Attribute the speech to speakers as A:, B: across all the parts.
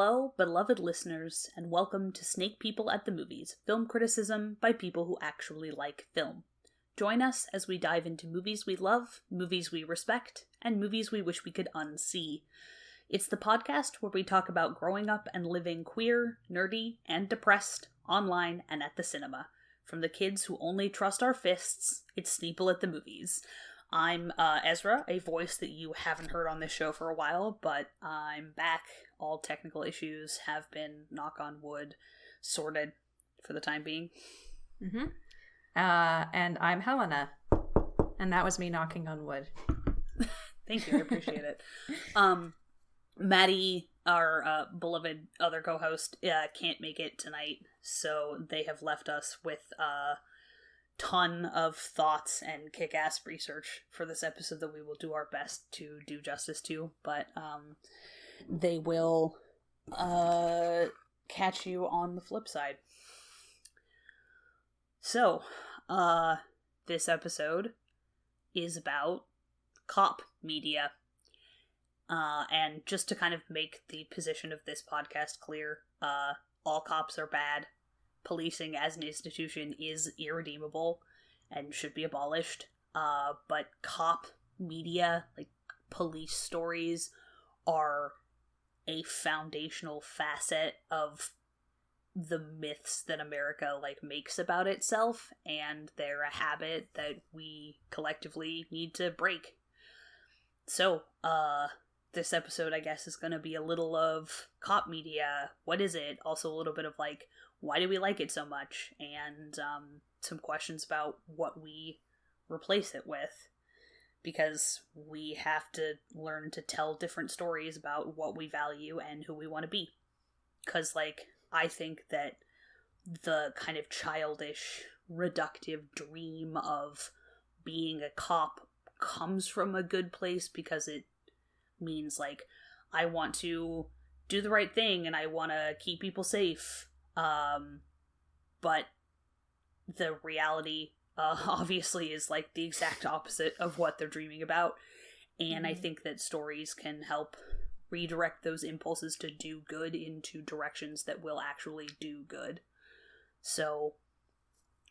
A: Hello, beloved listeners, and welcome to Snake People at the Movies, film criticism by people who actually like film. Join us as we dive into movies we love, movies we respect, and movies we wish we could unsee. It's the podcast where we talk about growing up and living queer, nerdy, and depressed, online and at the cinema. From the kids who only trust our fists, it's Sneeple at the Movies. I'm Ezra, a voice that you haven't heard on this show for a while, but I'm back. All technical issues have been, knock on wood, sorted for the time being.
B: Mm-hmm. And I'm Helena, and that was me knocking on wood.
A: Thank you, I appreciate it. Maddie, our beloved other co-host, can't make it tonight, so they have left us with ton of thoughts and kick-ass research for this episode that we will do our best to do justice to, but they will catch you on the flip side. So, this episode is about cop media. And just to kind of make the position of this podcast clear, all cops are bad. Policing as an institution is irredeemable and should be abolished. But cop media, like police stories, are a foundational facet of the myths that America makes about itself, and they're a habit that we collectively need to break. So, this episode, I guess, is going to be a little of cop media. What is it? Also a little bit of why do we like it so much? And some questions about what we replace it with. Because we have to learn to tell different stories about what we value and who we want to be. Because, I think that the kind of childish, reductive dream of being a cop comes from a good place, because it means, I want to do the right thing and I want to keep people safe. But the reality, obviously, is, the exact opposite of what they're dreaming about. And I think that stories can help redirect those impulses to do good into directions that will actually do good. So,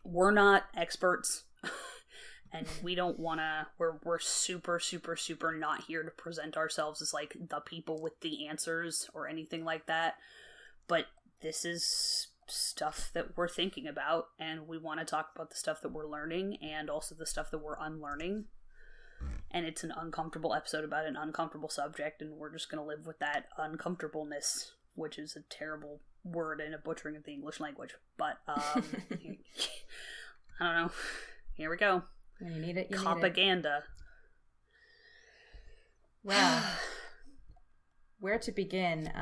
A: we're not experts. And we don't want to, we're super, super, super not here to present ourselves as, the people with the answers or anything like that. But this is stuff that we're thinking about, and we want to talk about the stuff that we're learning, and also the stuff that we're unlearning. And it's an uncomfortable episode about an uncomfortable subject, and we're just going to live with that uncomfortableness, which is a terrible word and a butchering of the English language. But, I don't know. Here we go.
B: When you need it, you
A: copaganda.
B: Need it. Well, where to begin?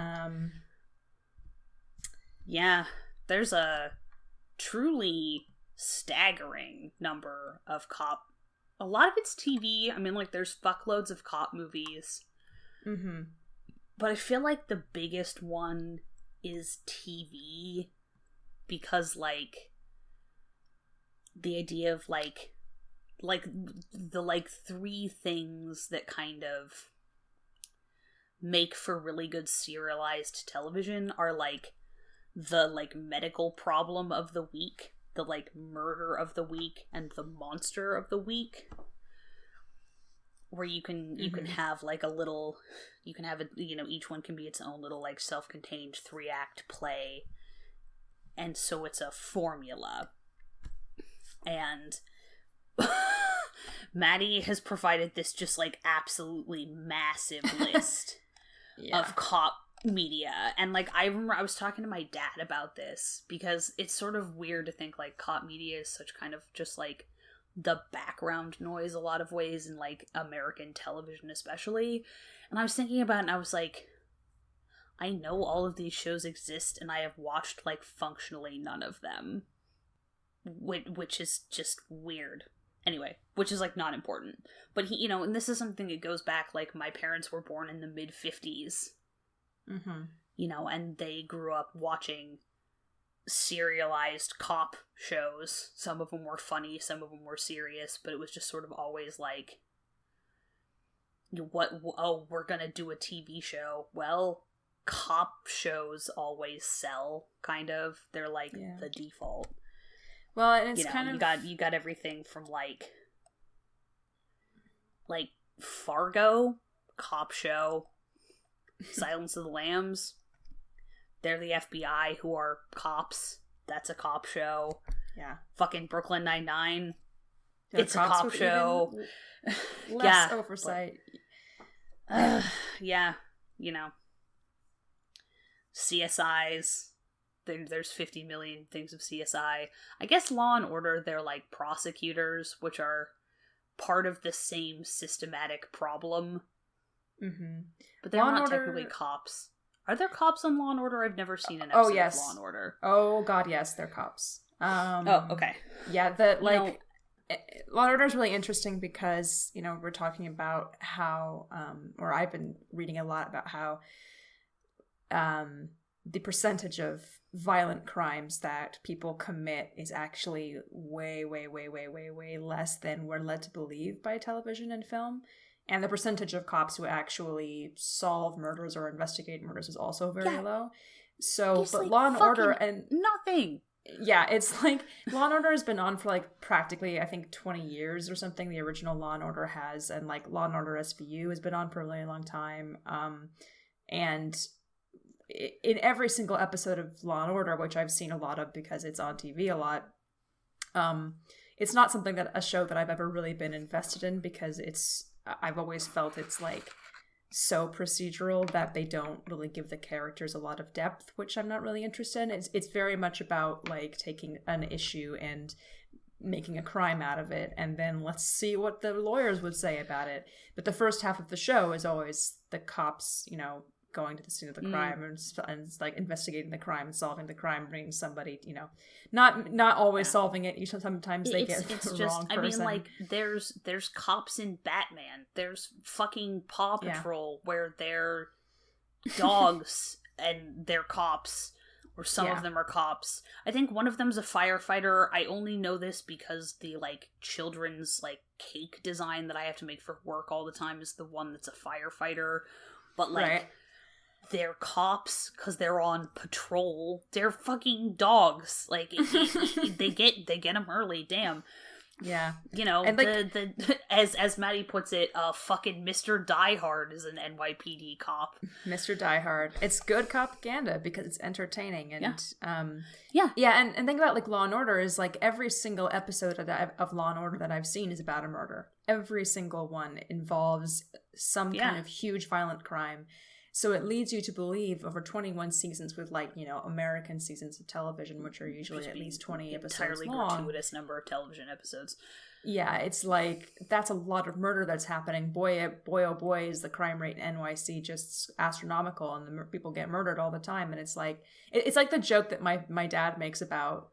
A: Yeah, there's a truly staggering number of cop. A lot of it's TV. I mean, there's fuckloads of cop movies.
B: Mm-hmm.
A: But I feel like the biggest one is TV. Because, the idea of, the three things that kind of make for really good serialized television are the medical problem of the week, the murder of the week, and the monster of the week, where you can have a little, you can have each one can be its own little self-contained 3-act play, and so it's a formula. And Maddie has provided this just absolutely massive list of cop media. And I remember I was talking to my dad about this, because it's sort of weird to think cop media is such kind of just the background noise a lot of ways in American television especially. And I was thinking about it, and I was I know all of these shows exist, and I have watched functionally none of them. Which is just weird. Anyway, which is not important. But he, and this is something that goes back, my parents were born in the mid-50s.
B: Mm-hmm.
A: And they grew up watching serialized cop shows. Some of them were funny, some of them were serious, but it was just sort of always we're gonna do a TV show. Well, cop shows always sell, kind of. They're like the default.
B: Well, and it's
A: you got everything from like Fargo, cop show, Silence of the Lambs. They're the FBI who are cops. That's a cop show.
B: Yeah.
A: Fucking Brooklyn Nine-Nine. It's a cop show.
B: Less oversight.
A: Yeah, you know. CSIs. There's 50 million things of CSI. I guess Law and Order, they're like prosecutors, which are part of the same systematic problem.
B: Mm-hmm.
A: But they're not technically cops. Are there cops on Law and Order? I've never seen an episode of Law and Order.
B: Oh god, yes, they're cops.
A: Okay.
B: Yeah, Law and Order is really interesting because, we're talking about how, or I've been reading a lot about how the percentage of violent crimes that people commit is actually way, way, way, way, way, way less than we're led to believe by television and film. And the percentage of cops who actually solve murders or investigate murders is also very low. So, but Law and Order and
A: nothing.
B: Yeah, it's like Law and Order has been on for like practically, I think, 20 years or something. The original Law and Order has, and like Law and Order SVU has been on for a really long time. And in every single episode of Law and Order, which I've seen a lot of because it's on TV a lot, it's not something a show that I've ever really been invested in because I've always felt it's like so procedural that they don't really give the characters a lot of depth, which I'm not really interested in. It's very much about like taking an issue and making a crime out of it, and then let's see what the lawyers would say about it. But the first half of the show is always the cops, going to the scene of the crime and like investigating the crime and solving the crime, bringing somebody, not always solving it. Sometimes they get the wrong person.
A: I mean, like there's cops in Batman. There's fucking Paw Patrol where they're dogs and they're cops, or some of them are cops. I think one of them's a firefighter. I only know this because the like children's like cake design that I have to make for work all the time is the one that's a firefighter. But like they're cops because they're on patrol. They're fucking dogs. Like they get them early. Damn.
B: Yeah.
A: And like, the as Maddie puts it, fucking Mr. Diehard is an NYPD cop.
B: Mr. Diehard. It's good copaganda because it's entertaining and and think about like Law and Order is like every single episode of Law and Order that I've seen is about a murder. Every single one involves some kind of huge violent crime. So it leads you to believe over 21 seasons with like, American seasons of television, which are usually at least 20 episodes
A: entirely
B: long.
A: Gratuitous number of television episodes.
B: Yeah, it's like, that's a lot of murder that's happening. Boy, oh boy, is the crime rate in NYC just astronomical, and the people get murdered all the time. And it's like the joke that my dad makes about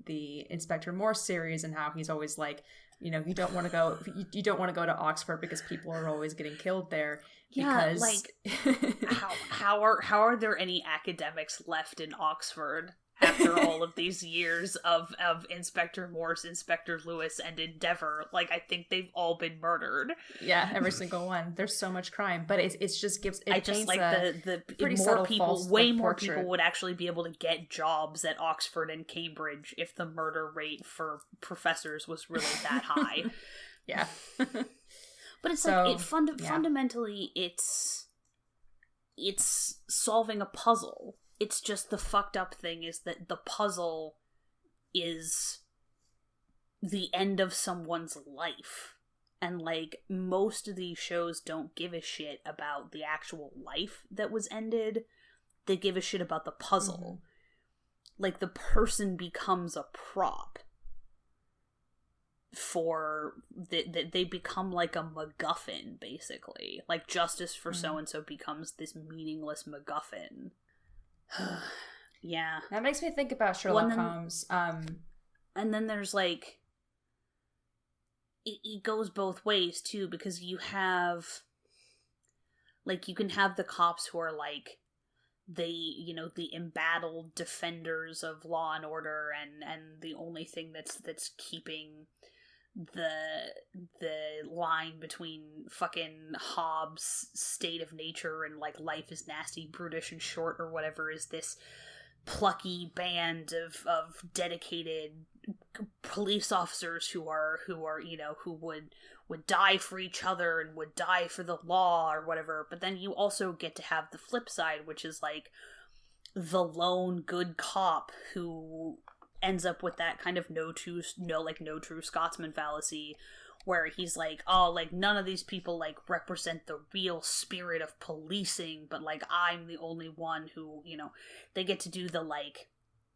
B: the Inspector Morse series and how he's always like, you don't want to go to Oxford because people are always getting killed there. Because
A: how are there any academics left in Oxford after all of these years of Inspector Morse, Inspector Lewis, and Endeavour? Like, I think they've all been murdered.
B: Yeah, every single one. There's so much crime, but it just gives.
A: I just like the more people, way more people would actually be able to get jobs at Oxford and Cambridge if the murder rate for professors was really that high.
B: Yeah.
A: But it's fundamentally it's solving a puzzle. It's just the fucked up thing is that the puzzle is the end of someone's life. And like most of these shows don't give a shit about the actual life that was ended. They give a shit about the puzzle. Mm-hmm. Like the person becomes a prop. They become like a MacGuffin, basically. Like justice for so-and-so becomes this meaningless MacGuffin. Yeah.
B: That makes me think about Sherlock Holmes.
A: And then there's like... It goes both ways, too, because you have... Like, you can have the cops who are like... the embattled defenders of law and order and the only thing that's keeping the line between fucking Hobbes' state of nature and like life is nasty, brutish, and short or whatever is this plucky band of dedicated police officers who are you know, who would die for each other and would die for the law or whatever. But then you also get to have the flip side, which is like the lone good cop who ends up with that kind of no true Scotsman fallacy, where he's like, oh, like, none of these people, like, represent the real spirit of policing, but, like, I'm the only one who, you know, they get to do the, like,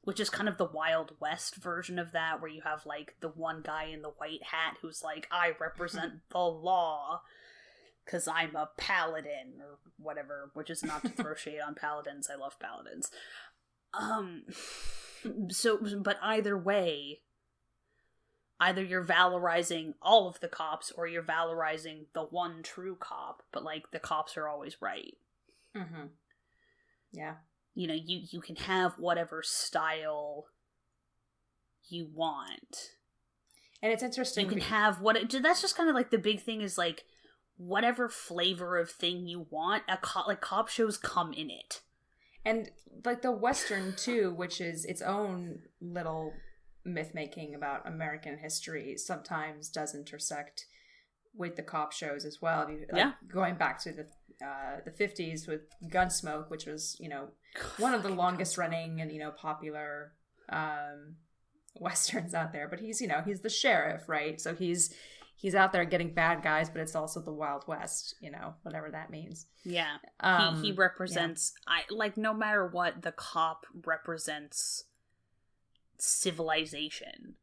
A: which is kind of the Wild West version of that, where you have, like, the one guy in the white hat who's like, I represent the law, because I'm a paladin, or whatever, which is not to throw shade on paladins, I love paladins. So, but either way, either you're valorizing all of the cops, or you're valorizing the one true cop, but, like, the cops are always right.
B: Mm-hmm. Yeah.
A: You know, you can have whatever style you want.
B: And it's interesting.
A: You can have that's just kind of, like, the big thing is, like, whatever flavor of thing you want, cop shows come in it.
B: And, like, the Western, too, which is its own little myth-making about American history, sometimes does intersect with the cop shows as well. Going back to the 50s with Gunsmoke, which was, you know, one of the longest running and, you know, popular Westerns out there. But he's, you know, he's the sheriff, right? So he's out there getting bad guys, but it's also the Wild West, you know, whatever that means.
A: Yeah. He represents, no matter what, the cop represents civilization.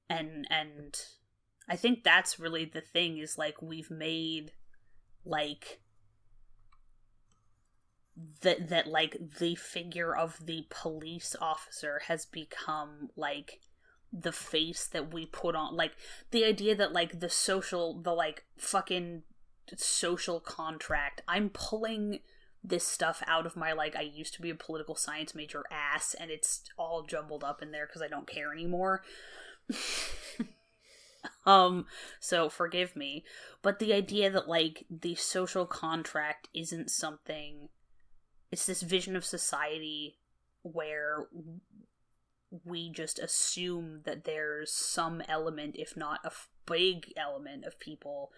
A: And I think that's really the thing, is, like, we've made, like, that like, the figure of the police officer has become, like, the face that we put on, like, the idea that, like, the fucking social contract. I'm pulling this stuff out of my, like, I used to be a political science major ass, and it's all jumbled up in there because I don't care anymore. So forgive me. But the idea that, like, the social contract isn't something, it's this vision of society where we just assume that there's some element, if not a big element, of people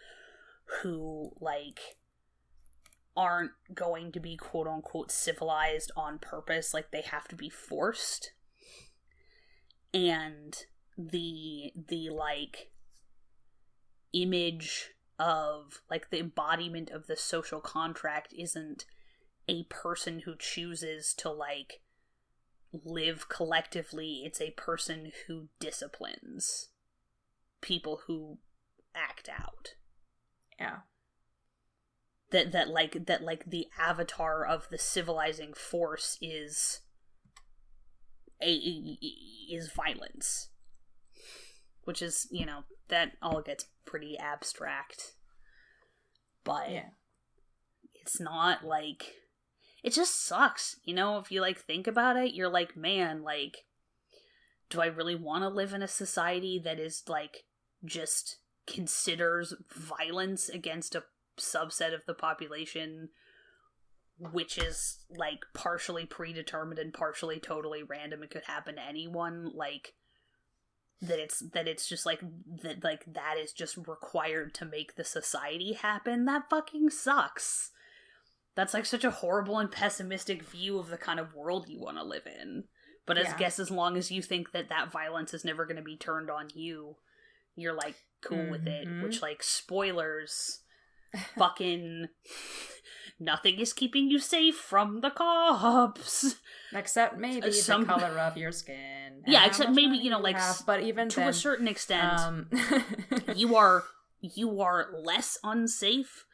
A: who, like, aren't going to be quote-unquote civilized on purpose, like, they have to be forced. And the like, image of, like, the embodiment of the social contract isn't a person who chooses to, like, live collectively. It's a person who disciplines people who act out.
B: Yeah.
A: That the avatar of the civilizing force is violence, which is, you know, that all gets pretty abstract, but
B: yeah,
A: it's not, like, it just sucks, you know. If you, like, think about it, you're like, man, like, do I really want to live in a society that is, like, just considers violence against a subset of the population, which is, like, partially predetermined and partially totally random, it could happen to anyone, like, that it's just, like, that is just required to make the society happen? That fucking sucks. That's, like, such a horrible and pessimistic view of the kind of world you want to live in. But I guess as long as you think that violence is never going to be turned on you, you're, like, cool with it. Which, like, spoilers, fucking nothing is keeping you safe from the cops.
B: Except maybe the color of your skin.
A: Yeah, except maybe, you know, like,
B: but even
A: to a certain extent, you are less unsafe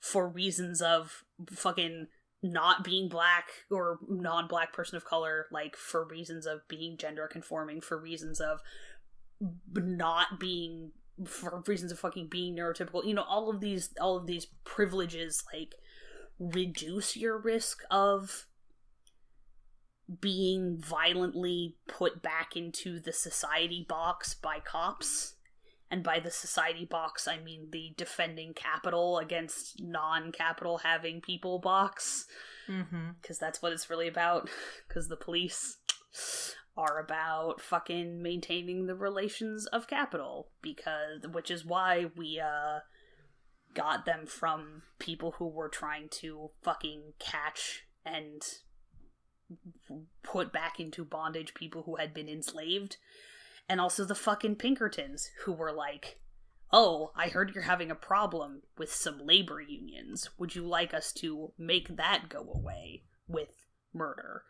A: for reasons of fucking not being black or non-black person of color, like, for reasons of being gender conforming, for reasons of not being, for reasons of fucking being neurotypical. You know, all of these privileges, like, reduce your risk of being violently put back into the society box by cops. And by the society box, I mean the defending capital against non-capital having people box. Because that's what it's really about. Because the police are about fucking maintaining the relations of capital. Which is why we, got them from people who were trying to fucking catch and put back into bondage people who had been enslaved. And also the fucking Pinkertons, who were like, oh, I heard you're having a problem with some labor unions. Would you like us to make that go away with murder?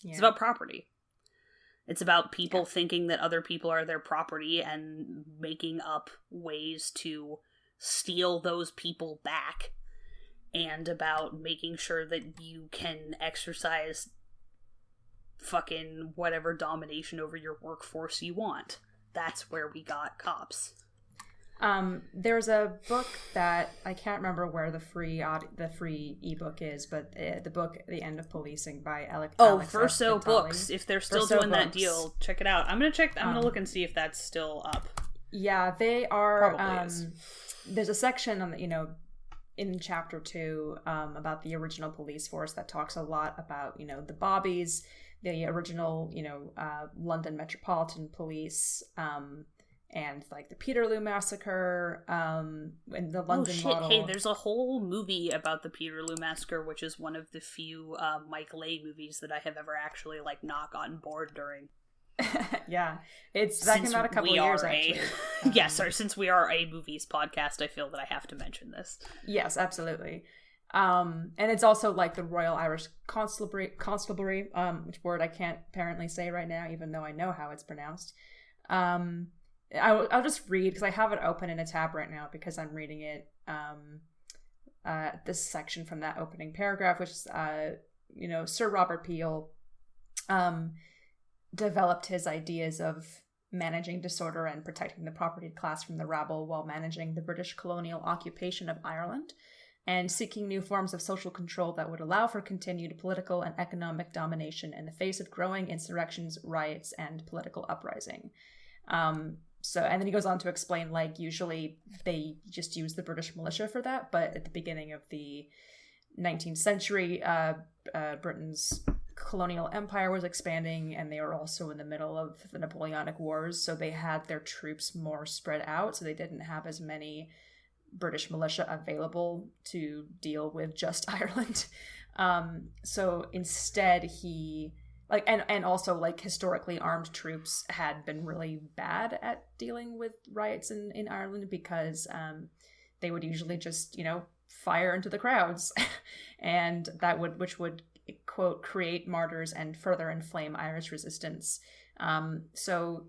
A: Yeah. It's about property. It's about people thinking that other people are their property and making up ways to steal those people back, and about making sure that you can exercise fucking whatever domination over your workforce you want. That's where we got cops.
B: There's a book that I can't remember where the free ebook is, but the book "The End of Policing" by Alex.
A: Verso Books. If they're still doing that deal, check it out. I'm gonna look and see if that's still up.
B: Yeah, they are. Probably is. There's a section on the in chapter 2 about the original police force that talks a lot about the Bobbies, the original London Metropolitan Police. And like the Peterloo Massacre, and the London model.
A: Hey, there's a whole movie about the Peterloo Massacre, which is one of the few Mike Leigh movies that I have ever actually not gotten bored during.
B: Yeah, that came out a couple years actually.
A: Since we are a movies podcast, I feel that I have to mention this.
B: Yes, absolutely. And it's also like the Royal Irish Constabulary, which word I can't apparently say right now, even though I know how it's pronounced. I'll just read, because I have it open in a tab right now because I'm reading it, this section from that opening paragraph, which is, Sir Robert Peel developed his ideas of managing disorder and protecting the propertied class from the rabble while managing the British colonial occupation of Ireland, and seeking new forms of social control that would allow for continued political and economic domination in the face of growing insurrections, riots, and political uprising. And then he goes on to explain, usually they just use the British militia for that, but at the beginning of the 19th century, Britain's colonial empire was expanding, and they were also in the middle of the Napoleonic Wars, so they had their troops more spread out, so they didn't have as many British militia available to deal with just Ireland. So instead he... and also historically armed troops had been really bad at dealing with riots in Ireland, because they would usually just fire into the crowds, and which would quote create martyrs and further inflame Irish resistance. So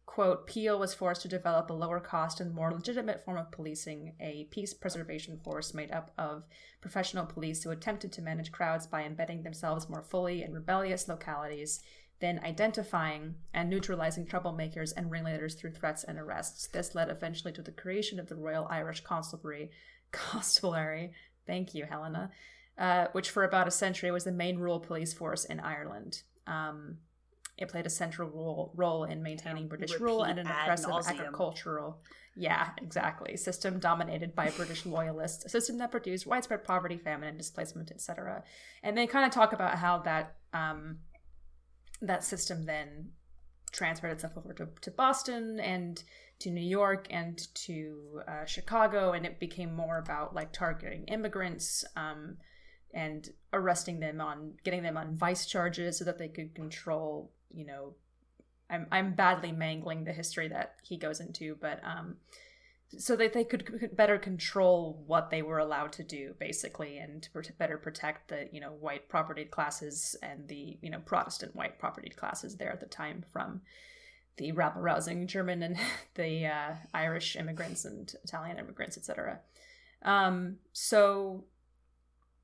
B: quote, Peel was forced to develop a lower cost and more legitimate form of policing, a peace preservation force made up of professional police who attempted to manage crowds by embedding themselves more fully in rebellious localities, then identifying and neutralizing troublemakers and ringleaders through threats and arrests. This led eventually to the creation of the Royal Irish Constabulary, thank you, Helena, which for about a century was the main rural police force in Ireland. It played a central role in maintaining British rule and an oppressive agricultural, system dominated by British loyalists, a system that produced widespread poverty, famine, and displacement, etc. And they kind of talk about how that system then transferred itself over to Boston and to New York and to Chicago, and it became more about targeting immigrants and arresting them getting them on vice charges so that they could control. I'm badly mangling the history that he goes into, but so that they could better control what they were allowed to do, basically, and to better protect the white propertied classes and the Protestant white propertied classes there at the time from the rabble-rousing German and the Irish immigrants and Italian immigrants, etc. So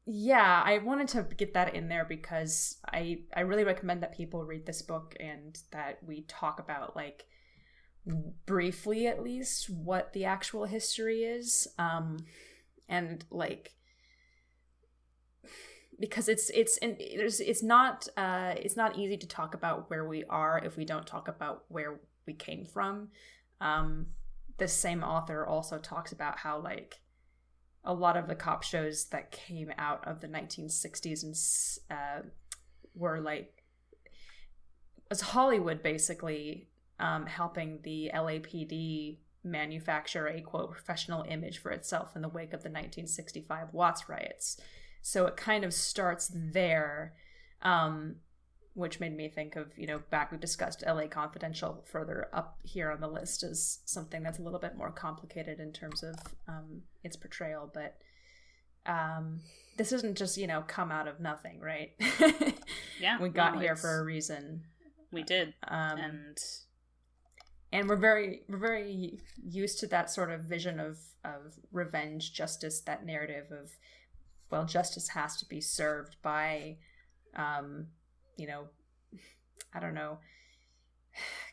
B: yeah, I wanted to get that in there because I really recommend that people read this book and that we talk about, briefly at least, what the actual history is. And because it's not easy to talk about where we are if we don't talk about where we came from. This same author also talks about how like a lot of the cop shows that came out of the 1960s and were like, as Hollywood basically helping the LAPD manufacture a, quote, professional image for itself in the wake of the 1965 Watts riots. So it kind of starts there, which made me think of, back we discussed LA Confidential further up here on the list as something that's a little bit more complicated in terms of its portrayal. But this isn't just, come out of nothing, right?
A: Yeah.
B: We got here for a reason.
A: We did.
B: And we're very used to that sort of vision of revenge, justice, that narrative of, well, justice has to be served by, I don't know,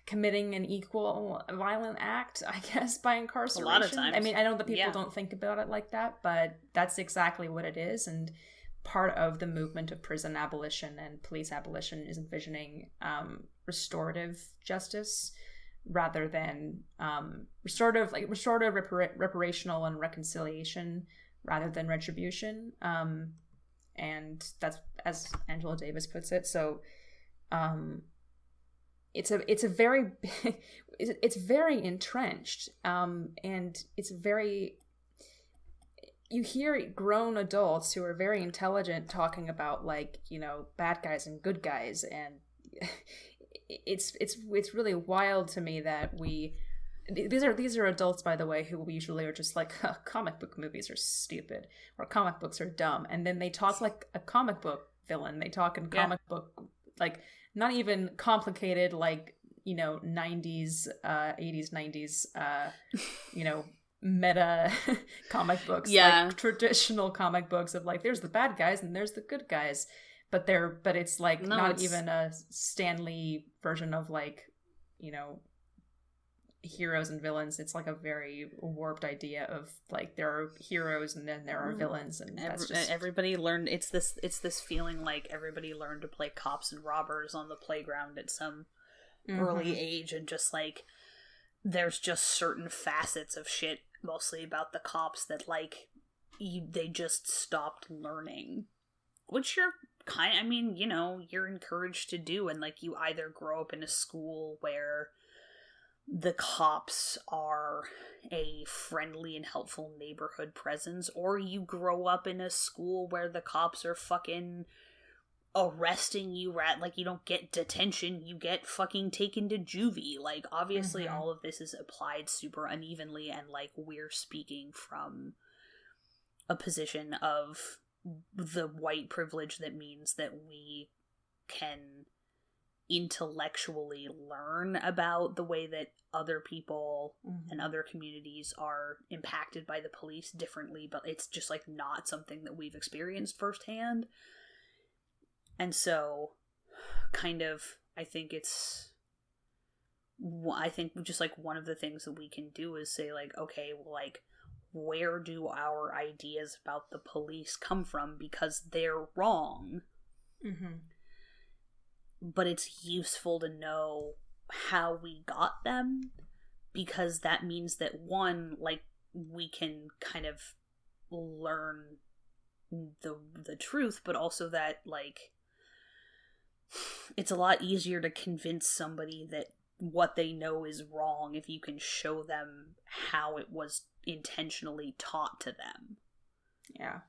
B: committing an equal violent act, I guess, by incarceration.
A: A lot of times.
B: I mean, I know that people don't think about it like that, but that's exactly what it is. And part of the movement of prison abolition and police abolition is envisioning restorative justice rather than restorative reparational and reconciliation rather than retribution. And that's, as Angela Davis puts it. So it's very entrenched, and it's very, you hear grown adults who are very intelligent talking about, like, bad guys and good guys, and it's really wild to me that these are adults, by the way, who usually are just like, comic book movies are stupid or comic books are dumb, and then they talk like a comic book villain. They talk in comic book, like, not even complicated, like, 90s 80s 90s meta comic books, like traditional comic books of, like, there's the bad guys and there's the good guys, but it's like even a Stan Lee version of, like, heroes and villains. It's like a very warped idea of, like, there are heroes and then there are villains, and that's just
A: everybody learned. It's this feeling like everybody learned to play cops and robbers on the playground at some early age, and just, like, there's just certain facets of shit, mostly about the cops, that, like, they just stopped learning, which you're you're encouraged to do, and, like, you either grow up in a school where the cops are a friendly and helpful neighborhood presence, or you grow up in a school where the cops are fucking arresting you, like, you don't get detention, you get fucking taken to juvie. Like, obviously all of this is applied super unevenly, and, like, we're speaking from a position of the white privilege that means that we can intellectually learn about the way that other people and other communities are impacted by the police differently, but it's just, like, not something that we've experienced firsthand. And so, kind of, I think just, like, one of the things that we can do is say, like, okay, well, like, where do our ideas about the police come from? Because they're wrong. But it's useful to know how we got them, because that means that, one, like, we can kind of learn the truth, but also that, like, it's a lot easier to convince somebody that what they know is wrong if you can show them how it was intentionally taught to them.
B: Yeah.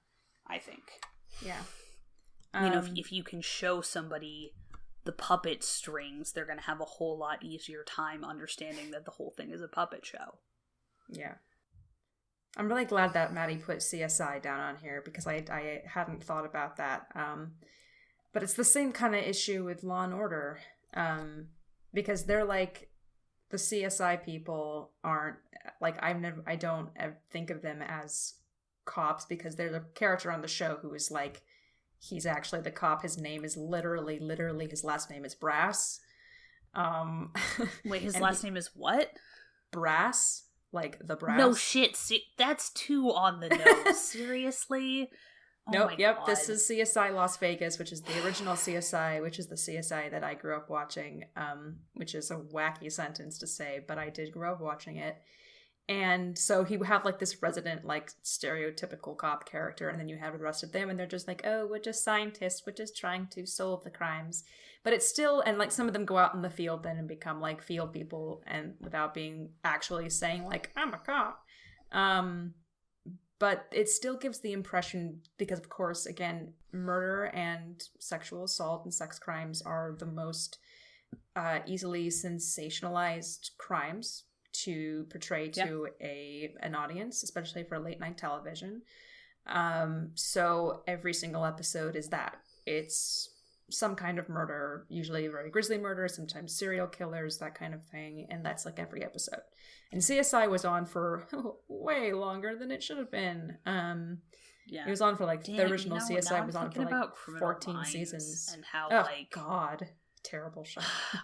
A: I think.
B: Yeah.
A: If you can show somebody the puppet strings, they're going to have a whole lot easier time understanding that the whole thing is a puppet show.
B: Yeah. I'm really glad that Maddie put CSI down on here, because I hadn't thought about that. But it's the same kind of issue with Law and Order, because they're like, the CSI people aren't, like, I don't think of them as cops, because they're the character on the show who is, like, he's actually the cop. His name is literally his last name is Brass.
A: Wait, his last name is what?
B: Brass, like the brass.
A: No shit. See, that's too on the nose. Seriously?
B: Nope,
A: my
B: yep,
A: God.
B: this is CSI Las Vegas, which is the original CSI, which is the CSI that I grew up watching, which is a wacky sentence to say, but I did grow up watching it. And so he would have like this resident, like stereotypical cop character, and then you have the rest of them, and they're just like, oh, we're just scientists, we're just trying to solve the crimes. But it's still, and like some of them go out in the field then and become like field people, and without being actually saying like, I'm a cop. But it still gives the impression, because of course, again, murder and sexual assault and sex crimes are the most easily sensationalized crimes to portray to an audience, especially for late night television. So every single episode is that. It's some kind of murder, usually a very grisly murder, sometimes serial killers, that kind of thing, and that's like every episode. And CSI was on for way longer than it should have been. It was on for like the original CSI was on for like 14 seasons.
A: And how
B: God, terrible show.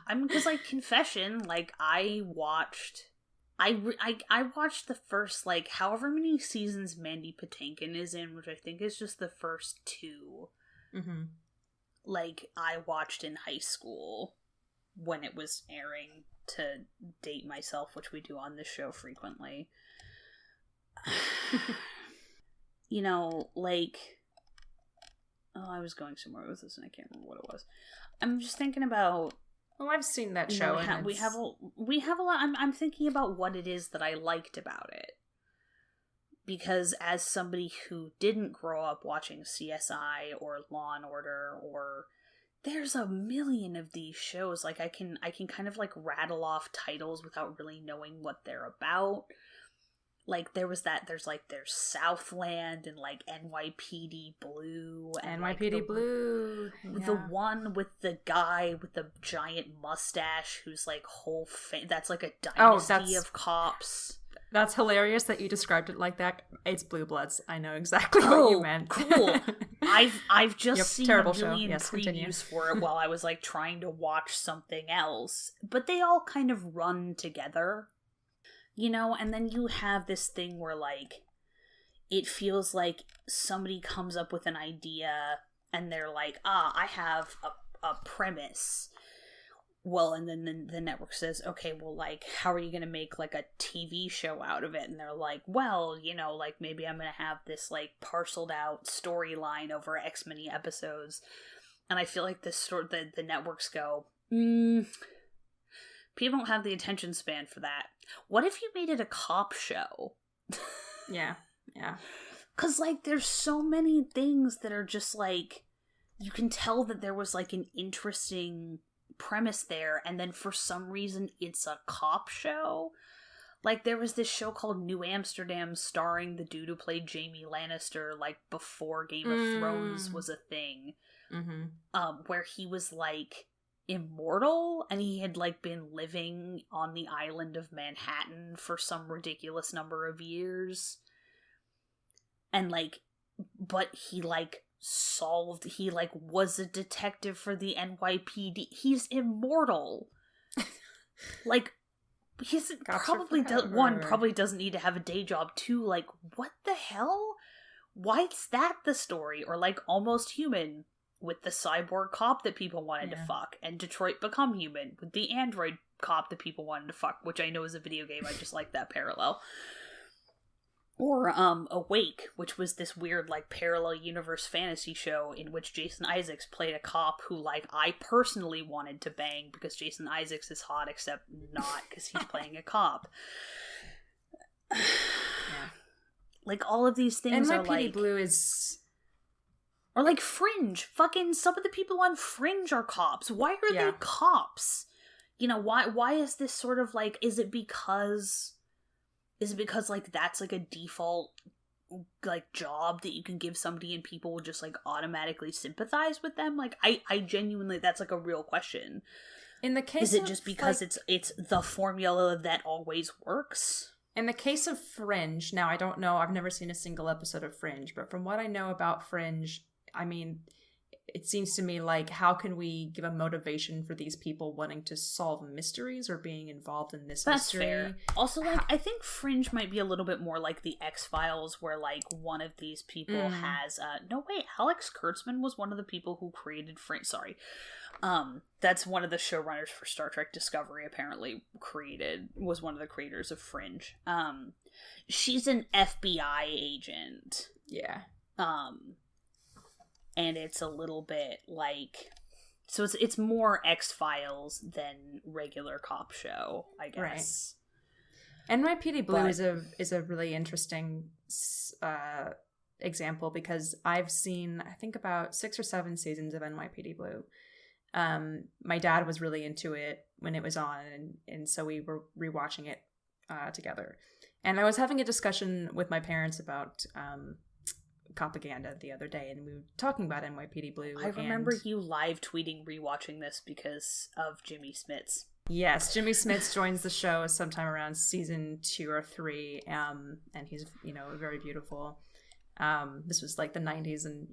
A: I mean, because like confession, like I watched the first like however many seasons Mandy Patinkin is in, which I think is just the first 2.
B: Mm-hmm.
A: Like I watched in high school when it was airing, to date myself, which we do on this show frequently. You know, like, I was going somewhere with this and I can't remember what it was. I'm just thinking about.
B: Well, I've seen that show.
A: We have a lot. I'm thinking about what it is that I liked about it, because as somebody who didn't grow up watching CSI or Law and Order, or there's a million of these shows, like I can kind of like rattle off titles without really knowing what they're about. Like there's Southland and like NYPD Blue and
B: NYPD Blue.
A: The one with the guy with the giant mustache who's like that's like a dynasty of cops.
B: That's hilarious that you described it like that. It's Blue Bloods. I know exactly what you meant.
A: Cool. I've just seen a million
B: Yes,
A: previews for it while I was like trying to watch something else. But they all kind of run together. You know, and then you have this thing where like it feels like somebody comes up with an idea and they're like, I have a premise. Well, and then the network says, okay, well, like, how are you going to make, like, a TV show out of it? And they're like, well, you know, like, maybe I'm going to have this, like, parceled out storyline over X many episodes. And I feel like the networks go, people don't have the attention span for that. What if you made it a cop show?
B: Yeah.
A: Because, like, there's so many things that are just, like, you can tell that there was, like, an interesting premise there, and then for some reason it's a cop show. Like there was this show called New Amsterdam starring the dude who played Jaime Lannister, like before Game of Thrones was a thing. Where he was like immortal, and he had like been living on the island of Manhattan for some ridiculous number of years, and like, but he like was a detective for the NYPD. He's immortal. Like, he's probably probably doesn't need to have a day job. 2, like, what the hell? Why is that the story? Or like Almost Human with the cyborg cop that people wanted to fuck, and Detroit Become Human with the android cop that people wanted to fuck, which I know is a video game. I just like that parallel. Or Awake, which was this weird like parallel universe fantasy show in which Jason Isaacs played a cop who like I personally wanted to bang because Jason Isaacs is hot, except not because he's playing a cop. Like all of these things are like
B: Blue is,
A: or like Fringe. Fucking some of the people on Fringe are cops. Why are they cops? You know, why is this sort of like, is it because like that's like a default like job that you can give somebody and people will just like automatically sympathize with them? Like I genuinely, that's like a real question.
B: In the case,
A: is it just because like, it's the formula that always works?
B: In the case of Fringe, now I don't know, I've never seen a single episode of Fringe, but from what I know about Fringe, I mean, it seems to me like, how can we give a motivation for these people wanting to solve mysteries or being involved in this
A: That's
B: mystery?
A: fair. Also, like, I think Fringe might be a little bit more like the X-Files, where, like, one of these people has, no, wait, Alex Kurtzman was one of the people who created Fringe, sorry. That's one of the showrunners for Star Trek Discovery, apparently was one of the creators of Fringe. She's an FBI agent.
B: Yeah.
A: And it's a little bit like, so it's more X-Files than regular cop show, I guess.
B: Right. NYPD Blue is a really interesting example, because I've seen, I think, about 6 or 7 seasons of NYPD Blue. My dad was really into it when it was on, and so we were rewatching it together. And I was having a discussion with my parents about copaganda the other day, and we were talking about NYPD Blue.
A: I remember you live tweeting rewatching this because of Jimmy Smits.
B: Yes, Jimmy Smits joins the show sometime around season 2 or 3, and he's, very beautiful. This was like the 90s, and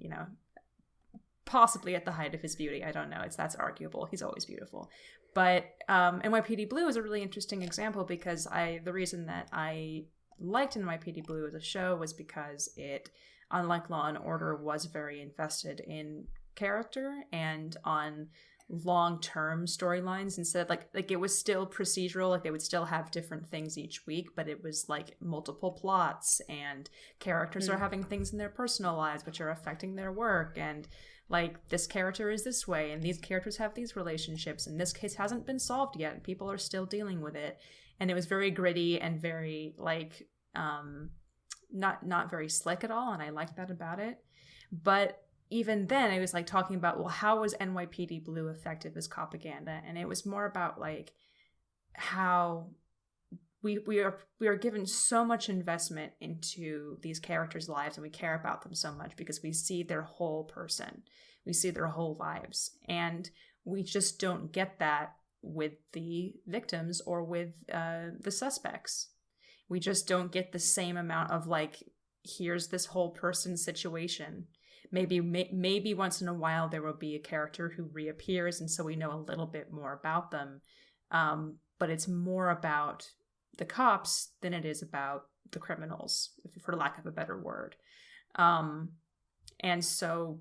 B: possibly at the height of his beauty. I don't know. That's arguable. He's always beautiful. But NYPD Blue is a really interesting example, because the reason that I liked NYPD Blue as a show was because it, unlike Law and Order, was very invested in character and on long-term storylines, instead like it was still procedural, like they would still have different things each week, but it was like multiple plots, and characters are having things in their personal lives which are affecting their work, and like, this character is this way, and these characters have these relationships, and this case hasn't been solved yet, and people are still dealing with it. And it was very gritty and very, like, not very slick at all, and I liked that about it. But even then, I was, like, talking about, well, how was NYPD Blue effective as copaganda? And it was more about, like, how we are given so much investment into these characters' lives, and we care about them so much because we see their whole person, we see their whole lives, and we just don't get that with the victims or with the suspects. We just don't get the same amount of, like, here's this whole person situation. Maybe once in a while there will be a character who reappears, and so we know a little bit more about them, but it's more about the cops than it is about the criminals, for lack of a better word. And so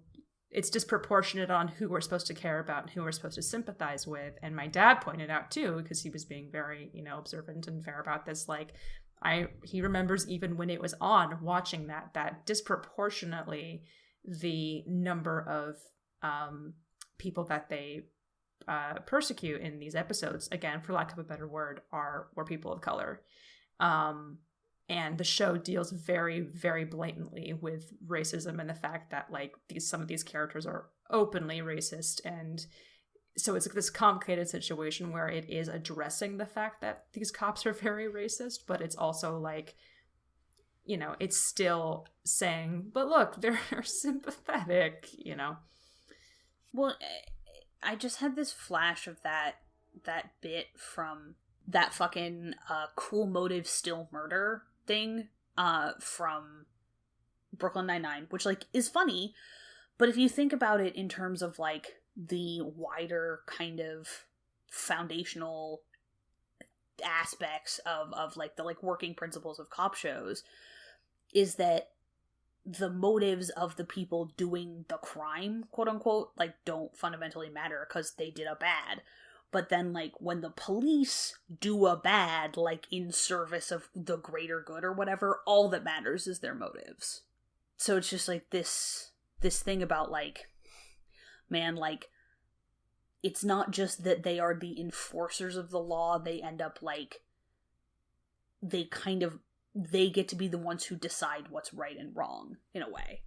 B: it's disproportionate on who we're supposed to care about and who we're supposed to sympathize with. And my dad pointed out too, because he was being very, observant and fair about this, like, he remembers even when it was on, watching that disproportionately the number of people that they persecute in these episodes, again, for lack of a better word, were people of color. And the show deals very, very blatantly with racism and the fact that, like, some of these characters are openly racist. And so it's this complicated situation where it is addressing the fact that these cops are very racist, but it's also like, it's still saying, but look, they're sympathetic,
A: Well, I just had this flash of that bit from that fucking Cool Motive Still Murder thing from Brooklyn Nine-Nine, which, like, is funny, but if you think about it in terms of, like, the wider kind of foundational aspects of like the, like, working principles of cop shows, is that the motives of the people doing the crime, quote unquote, like, don't fundamentally matter because they did a bad. But then, like, when the police do a bad, like, in service of the greater good or whatever, all that matters is their motives. So it's just, like, this thing about, like, man, like, it's not just that they are the enforcers of the law, they end up, like, they get to be the ones who decide what's right and wrong, in a way.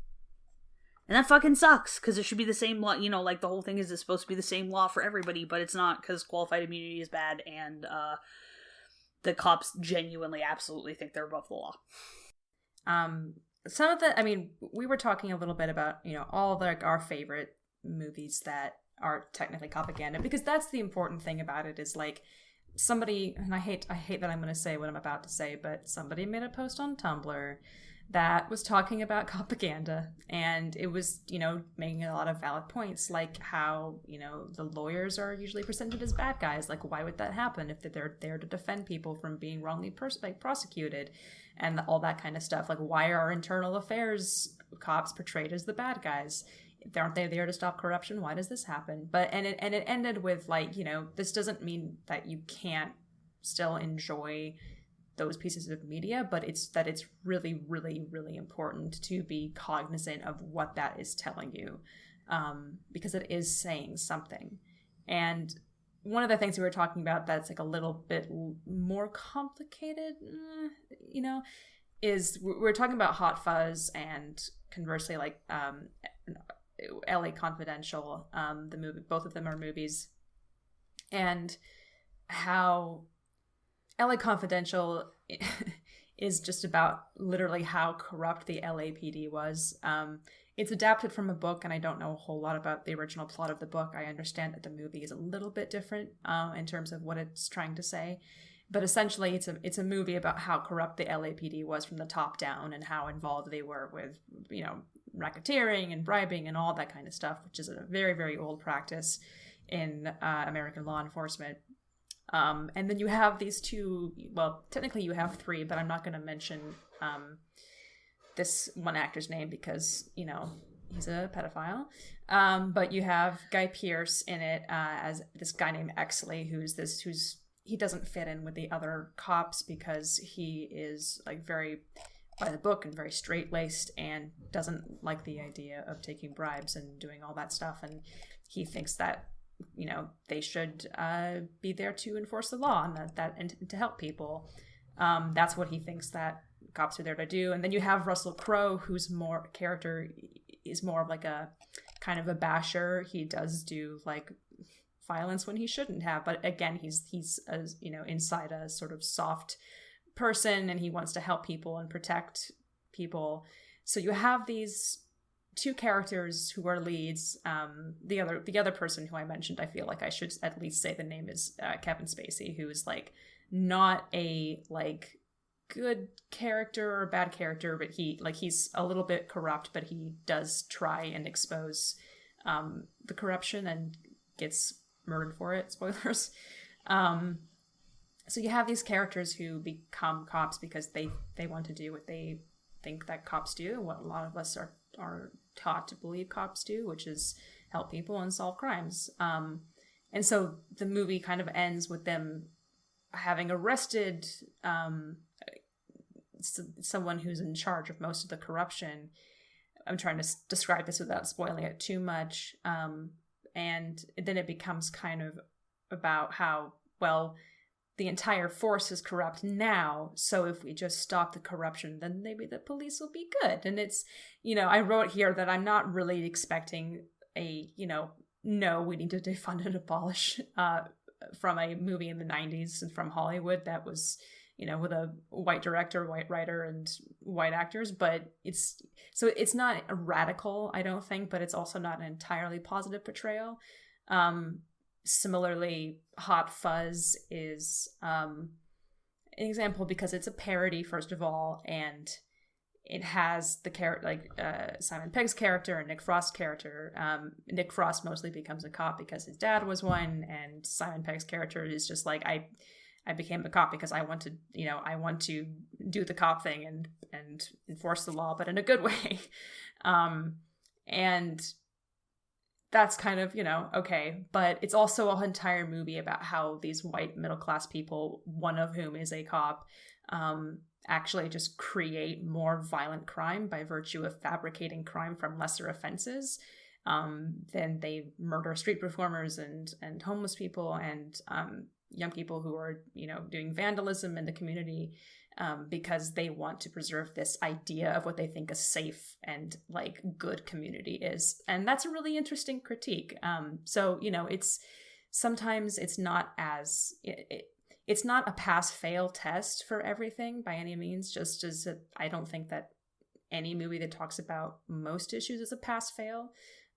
A: And that fucking sucks, because it should be the same law, like, the whole thing is it's supposed to be the same law for everybody, but it's not, because qualified immunity is bad, and the cops genuinely absolutely think they're above the law.
B: Some of the, we were talking a little bit about, all of, like, our favorite movies that are technically propaganda, because that's the important thing about it, is, like, somebody, and I hate that I'm going to say what I'm about to say, but somebody made a post on Tumblr that was talking about copaganda, and it was, making a lot of valid points, like how, the lawyers are usually presented as bad guys. Like, why would that happen if they're there to defend people from being wrongly prosecuted, and all that kind of stuff? Like, why are internal affairs cops portrayed as the bad guys? Aren't they there to stop corruption? Why does this happen? And it ended with, like, this doesn't mean that you can't still enjoy those pieces of media, but it's really, really, really important to be cognizant of what that is telling you, because it is saying something. And one of the things we were talking about that's like a little bit more complicated, is we're talking about Hot Fuzz, and conversely, like LA Confidential, the movie. Both of them are movies, and how LA Confidential is just about literally how corrupt the LAPD was. It's adapted from a book, and I don't know a whole lot about the original plot of the book. I understand that the movie is a little bit different in terms of what it's trying to say. But essentially, it's a movie about how corrupt the LAPD was from the top down, and how involved they were with, racketeering and bribing and all that kind of stuff, which is a very, very old practice in American law enforcement. And then you have these two, well, technically you have three, but I'm not going to mention this one actor's name because, he's a pedophile. But you have Guy Pearce in it as this guy named Exley, he doesn't fit in with the other cops because he is, like, very by the book and very straight-laced and doesn't like the idea of taking bribes and doing all that stuff. And he thinks that, they should be there to enforce the law and to help people. That's what he thinks that cops are there to do. And then you have Russell Crowe, whose character is more of like a kind of a basher. He does do, like, violence when he shouldn't have, but again, he's inside a sort of soft person, and he wants to help people and protect people. So you have these two characters who are leads. The other person who I mentioned, I feel like I should at least say the name is Kevin Spacey, who is, like, not a, like, good character or bad character, but he's a little bit corrupt, but he does try and expose the corruption and gets murdered for it. Spoilers. So you have these characters who become cops because they want to do what they think that cops do, what a lot of us are taught to believe cops do, which is help people and solve crimes. And so the movie kind of ends with them having arrested someone who's in charge of most of the corruption. I'm trying to describe this without spoiling it too much. And then it becomes kind of about how, well, the entire force is corrupt now, so if we just stop the corruption, then maybe the police will be good. And it's, I wrote here that I'm not really expecting a, no, we need to defund and abolish from a movie in the 90s and from Hollywood that was, with a white director, white writer, and white actors. But it's not a radical, I don't think, but it's also not an entirely positive portrayal. Similarly, Hot Fuzz is an example because it's a parody, first of all, and it has the character, like Simon Pegg's character and Nick Frost's character. Nick Frost mostly becomes a cop because his dad was one, and Simon Pegg's character is just like, I became a cop because I want to do the cop thing and enforce the law, but in a good way. And that's kind of, okay. But it's also an entire movie about how these white middle-class people, one of whom is a cop, actually just create more violent crime by virtue of fabricating crime from lesser offenses. Then they murder street performers and homeless people and young people who are, doing vandalism in the community because they want to preserve this idea of what they think a safe and, like, good community is. And that's a really interesting critique. So, sometimes it's not as... It's not a pass-fail test for everything by any means, just as I don't think that any movie that talks about most issues is a pass-fail,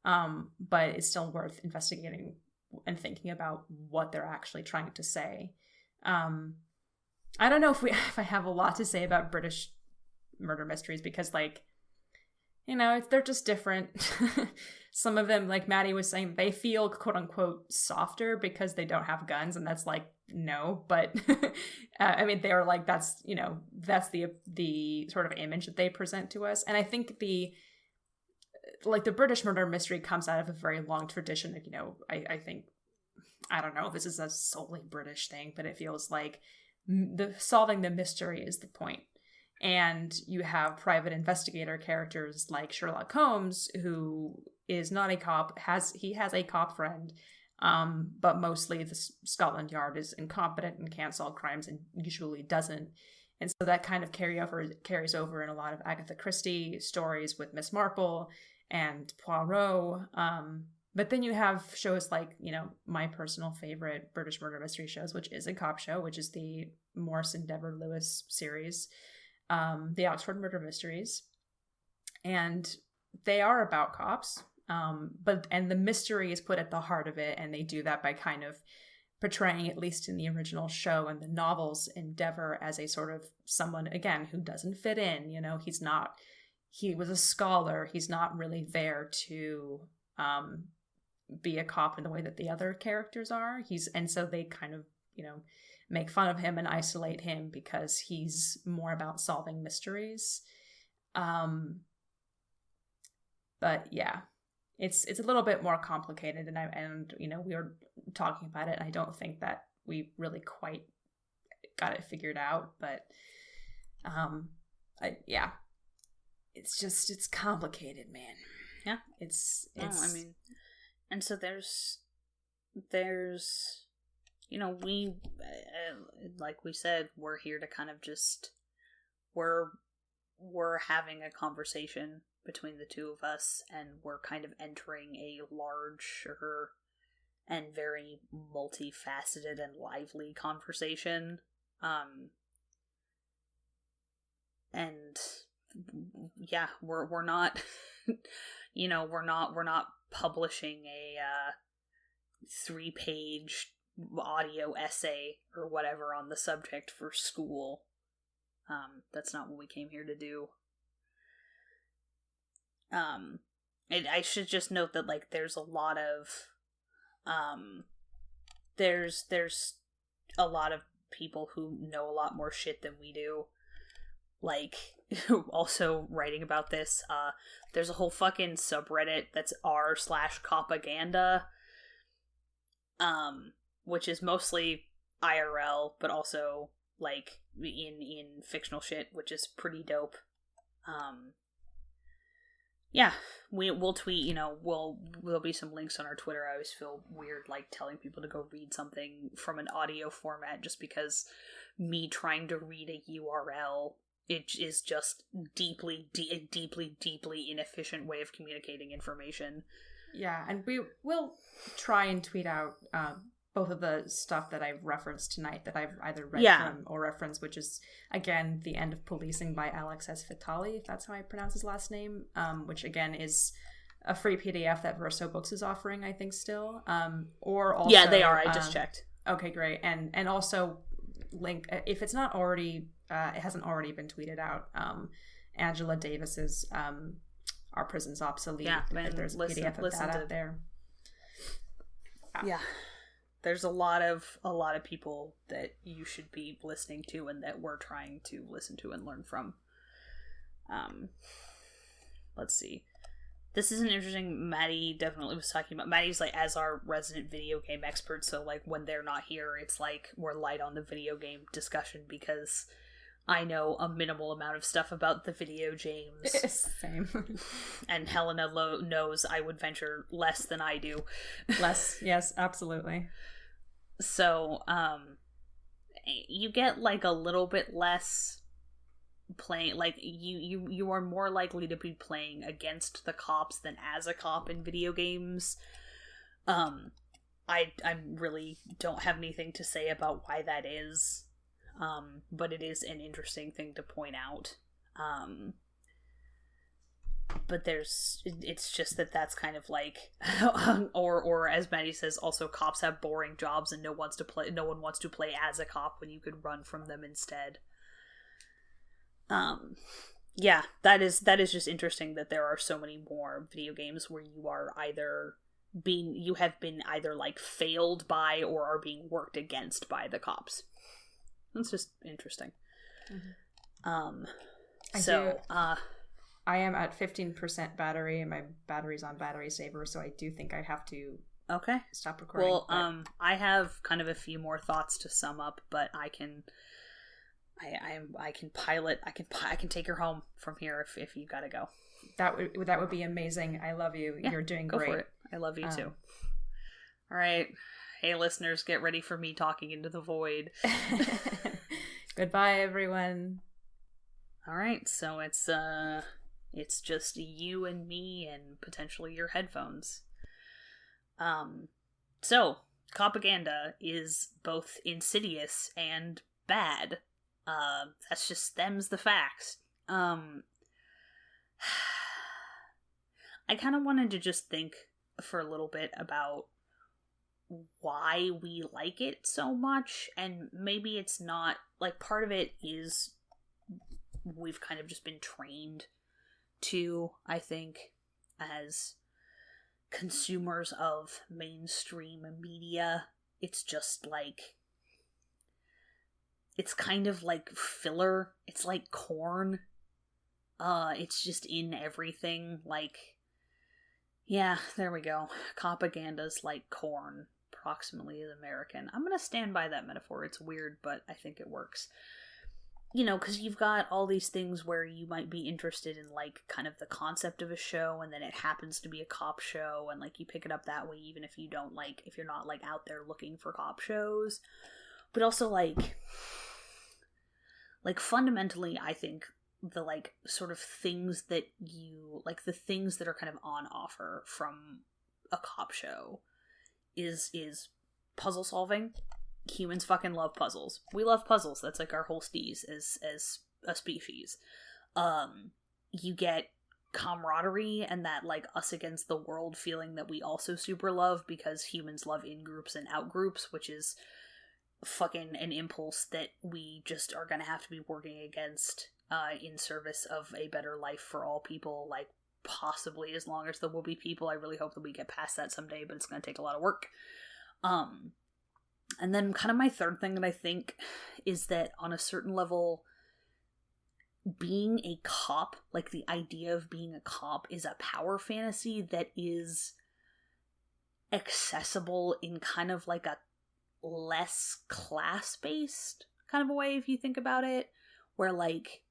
B: but it's still worth investigating and thinking about what they're actually trying to say. I don't know if I have a lot to say about British murder mysteries because, like, you know, they're just different. Some of them, like Maddie was saying, they feel quote unquote softer because they don't have guns, and that's like, no, but I mean, they're like, that's, you know, that's the sort of image that they present to us. And I think the British murder mystery comes out of a very long tradition of, you know, I think, I don't know if this is a solely British thing, but it feels like solving the mystery is the point. And you have private investigator characters like Sherlock Holmes, who is not a cop, he has a cop friend, but mostly the Scotland Yard is incompetent and can't solve crimes and usually doesn't. And so that kind of carries over in a lot of Agatha Christie stories with Miss Marple and Poirot. But then you have shows like, you know, my personal favorite British murder mystery shows, which is a cop show, which is the Morrison Deborah Lewis series, the Oxford Murder Mysteries. And they are about cops, and the mystery is put at the heart of it, and they do that by kind of portraying, at least in the original show and the novels, Endeavour as a sort of someone, again, who doesn't fit in. You know, he was a scholar. He's not really there to be a cop in the way that the other characters are. And so they kind of, you know, make fun of him and isolate him because he's more about solving mysteries. But yeah, it's a little bit more complicated, and you know, we were talking about it, and I don't think that we really quite got it figured out, but yeah, it's complicated, man.
A: Yeah,
B: it's
A: I mean, and so there's you know, we like we said, we're here to kind of just we're having a conversation between the two of us, and we're kind of entering a larger and very multifaceted and lively conversation. And yeah, we're not you know, we're not publishing a 3-page audio essay or whatever on the subject for school. That's not what we came here to do. I should just note that, like, there's a lot of there's a lot of people who know a lot more shit than we do, like, also writing about this. There's a whole fucking subreddit that's r/copaganda, which is mostly IRL, but also, like, in fictional shit, which is pretty dope. Yeah, we'll tweet, you know, there'll be some links on our Twitter. I always feel weird, like, telling people to go read something from an audio format just because me trying to read a URL, it is just deeply inefficient way of communicating information.
B: Yeah, and we will try and tweet out both of the stuff that I've referenced tonight that I've either read from or referenced, which is, again, The End of Policing by Alex S. Vitali, if that's how I pronounce his last name, which, again, is a free PDF that Verso Books is offering, I think, still. Or also... Yeah,
A: they are. I just checked.
B: Okay, great. And also link, if it's not already, it hasn't already been tweeted out, Angela Davis's Our Prison's Obsolete.
A: Yeah, man,
B: there's a PDF of that out there.
A: Yeah. There's a lot of people that you should be listening to and that we're trying to listen to and learn from. Let's see. This is an interesting, Maddie definitely was talking about. Maddie's, like, as our resident video game expert, so, like, when they're not here, it's like we're light on the video game discussion because I know a minimal amount of stuff about the video games.
B: Same.
A: And Helena knows, I would venture, less than I do.
B: Less, yes, absolutely.
A: So, you get, like, a little bit less playing, like, you are more likely to be playing against the cops than as a cop in video games. I really don't have anything to say about why that is. But it is an interesting thing to point out. But it's just that's kind of like, or as Maddie says, also cops have boring jobs and no one wants to play as a cop when you could run from them instead. Yeah, that is just interesting that there are so many more video games where you have been either like failed by or are being worked against by the cops. That's just interesting. Mm-hmm.
B: I am at 15% battery, and my battery's on battery saver, so I do think I have to stop recording.
A: Well, I have kind of a few more thoughts to sum up, but I can pilot. I can take her home from here if you gotta go.
B: That would be amazing. I love you. Yeah, you're doing great. Go for it.
A: I love you too. All right, hey listeners, get ready for me talking into the void.
B: Goodbye, everyone.
A: All right, so it's just you and me and potentially your headphones. So copaganda is both insidious and bad. That's just them's the facts. I kind of wanted to just think for a little bit about why we like it so much, and maybe it's not, like, part of it is we've kind of just been trained to, I think, as consumers of mainstream media. It's just like, it's kind of like filler. It's like corn. It's just in everything. Like, yeah, there we go. Copaganda's like corn, approximately as American. I'm gonna stand by that metaphor. It's weird, but I think it works. You know, because you've got all these things where you might be interested in, like, kind of the concept of a show, and then it happens to be a cop show, and, like, you pick it up that way, even if you don't, like, if you're not, like, out there looking for cop shows. But also, like, fundamentally, I think the, like, sort of things that you, like, the things that are kind of on offer from a cop show is puzzle solving. Humans fucking love puzzles. We love puzzles. That's like our whole steez as a species. You get camaraderie and that, like, us against the world feeling that we also super love, because humans love in-groups and out-groups, which is fucking an impulse that we just are gonna have to be working against in service of a better life for all people, like, possibly as long as there will be people. I really hope that we get past that someday, but it's gonna take a lot of work. And then kind of my third thing that I think is that on a certain level, being a cop, like the idea of being a cop, is a power fantasy that is accessible in kind of like a less class-based kind of a way, if you think about it, where, like,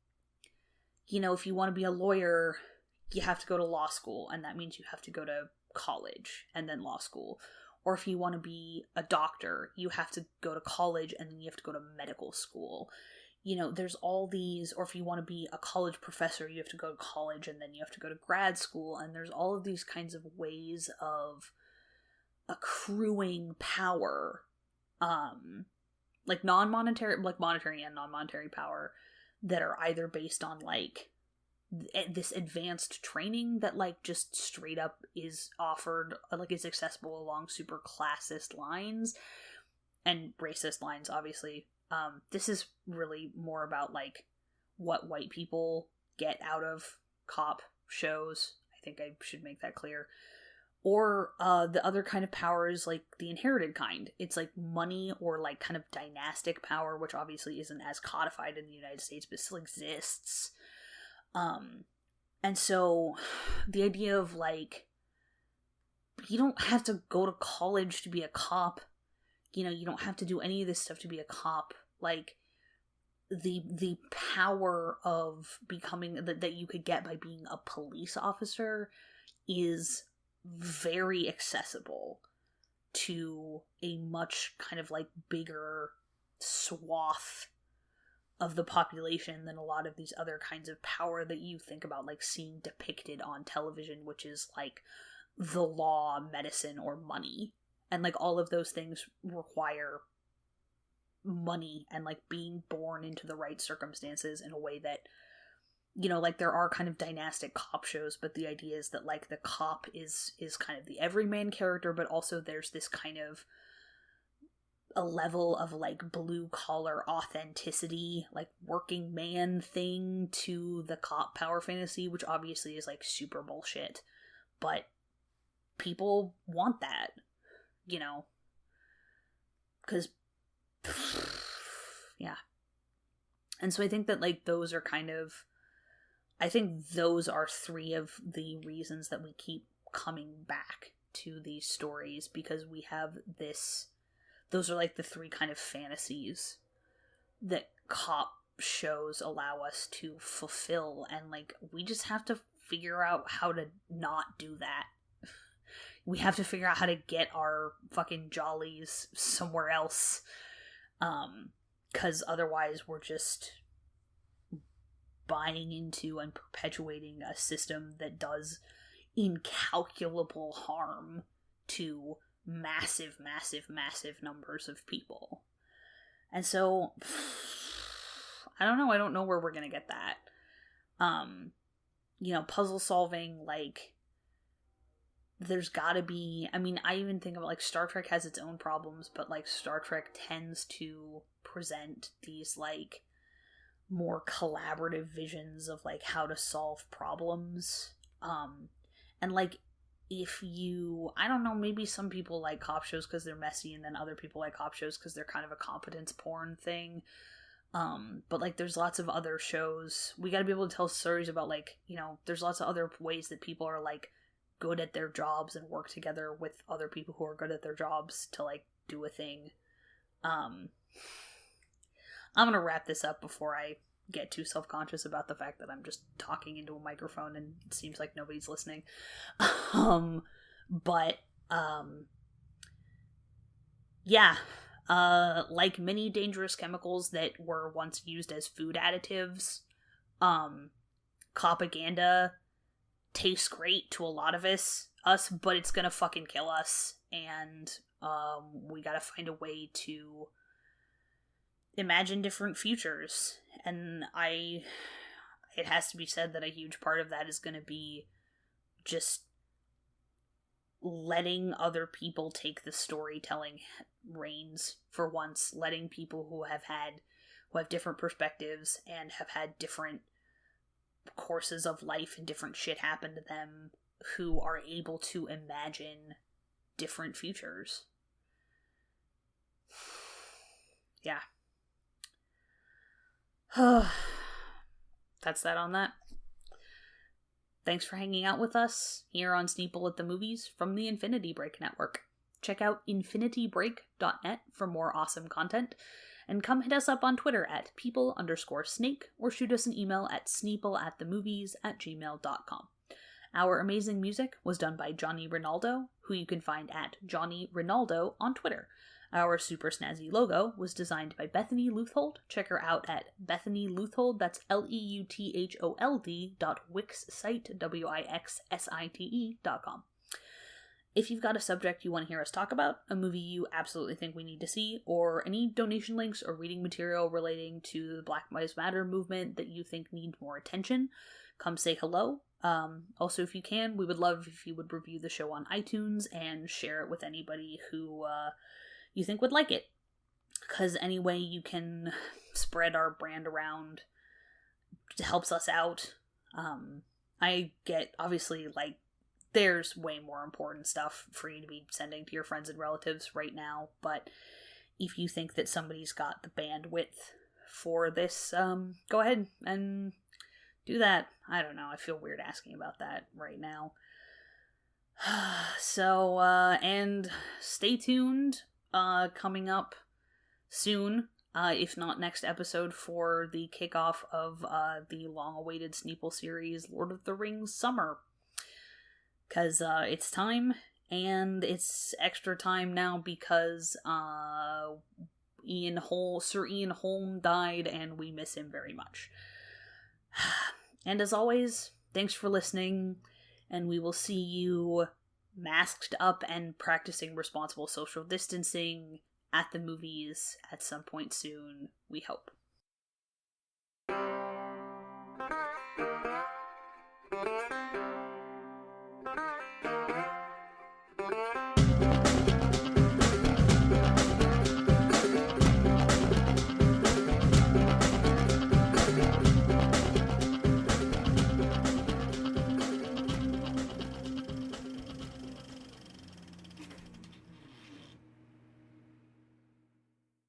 A: you know, if you want to be a lawyer, you have to go to law school, and that means you have to go to college and then law school. Or if you want to be a doctor, you have to go to college and then you have to go to medical school. You know, there's all these, or if you want to be a college professor, you have to go to college and then you have to go to grad school. And there's all of these kinds of ways of accruing power, like non-monetary, like monetary and non-monetary power, that are either based on, like, this advanced training that, like, just straight up is offered, like, is accessible along super classist lines and racist lines, obviously. This is really more about, like, what white people get out of cop shows. I think I should make that clear. Or the other kind of power is, like, the inherited kind. It's like money, or, like, kind of dynastic power, which obviously isn't as codified in the United States, but still exists. And so the idea of, like, you don't have to go to college to be a cop, you know, you don't have to do any of this stuff to be a cop. Like, the power of becoming, that you could get by being a police officer is very accessible to a much kind of, like, bigger swath of the population than a lot of these other kinds of power that you think about, like, seeing depicted on television, which is, like, the law, medicine, or money. And, like, all of those things require money and, like, being born into the right circumstances in a way that, you know, like, there are kind of dynastic cop shows, but the idea is that, like, the cop is kind of the everyman character, but also there's this kind of a level of, like, blue-collar authenticity, like, working man thing to the cop power fantasy, which obviously is, like, super bullshit. But people want that, you know? Because, yeah. And so I think that, like, those are kind of... I think those are three of the reasons that we keep coming back to these stories, because we have this... Those are, like, the three kind of fantasies that cop shows allow us to fulfill, and, like, we just have to figure out how to not do that. We have to figure out how to get our fucking jollies somewhere else, 'cause otherwise we're just buying into and perpetuating a system that does incalculable harm to massive, massive, massive numbers of people. And so, I don't know. I don't know where we're gonna get that. You know, puzzle solving, like, there's gotta be... I mean, I even think of, like, Star Trek has its own problems, but, like, Star Trek tends to present these, like, more collaborative visions of, like, how to solve problems. And, like, if you... I don't know, maybe some people like cop shows because they're messy, and then other people like cop shows because they're kind of a competence porn thing. But, like, there's lots of other shows. We gotta be able to tell stories about, like, you know, there's lots of other ways that people are, like, good at their jobs and work together with other people who are good at their jobs to, like, do a thing. I'm gonna wrap this up before I get too self-conscious about the fact that I'm just talking into a microphone and it seems like nobody's listening. Yeah. Like many dangerous chemicals that were once used as food additives, copaganda tastes great to a lot of us, but it's gonna fucking kill us, and we gotta find a way to imagine different futures. And it has to be said that a huge part of that is gonna be just letting other people take the storytelling reins for once, letting people who have different perspectives and have had different courses of life and different shit happen to them, who are able to imagine different futures. Yeah. That's that on that. Thanks for hanging out with us here on Sneeple at the Movies from the Infinity Break Network. Check out infinitybreak.net for more awesome content, and come hit us up on Twitter at people_snake, or shoot us an email at sneepleatthemovies@gmail.com. Our amazing music was done by Johnny Rinaldo, who you can find at Johnny Rinaldo on Twitter. Our super snazzy logo was designed by Bethany Leuthold. Check her out at Bethany Leuthold, that's LEUTHOLD.wixsite, WIXSITE.com. If you've got a subject you want to hear us talk about, a movie you absolutely think we need to see, or any donation links or reading material relating to the Black Lives Matter movement that you think need more attention, come say hello. Also, if you can, we would love if you would review the show on iTunes and share it with anybody who you think would like it. Because any way you can spread our brand around helps us out. I get, obviously, like, there's way more important stuff for you to be sending to your friends and relatives right now, but if you think that somebody's got the bandwidth for this, go ahead and do that. I don't know, I feel weird asking about that right now. So, and stay tuned, coming up soon, if not next episode, for the kickoff of the long-awaited Sneeple series, Lord of the Rings Summer. Because it's time, and it's extra time now because Sir Ian Holm died, and we miss him very much. And as always, thanks for listening, and we will see you masked up and practicing responsible social distancing at the movies at some point soon, we hope.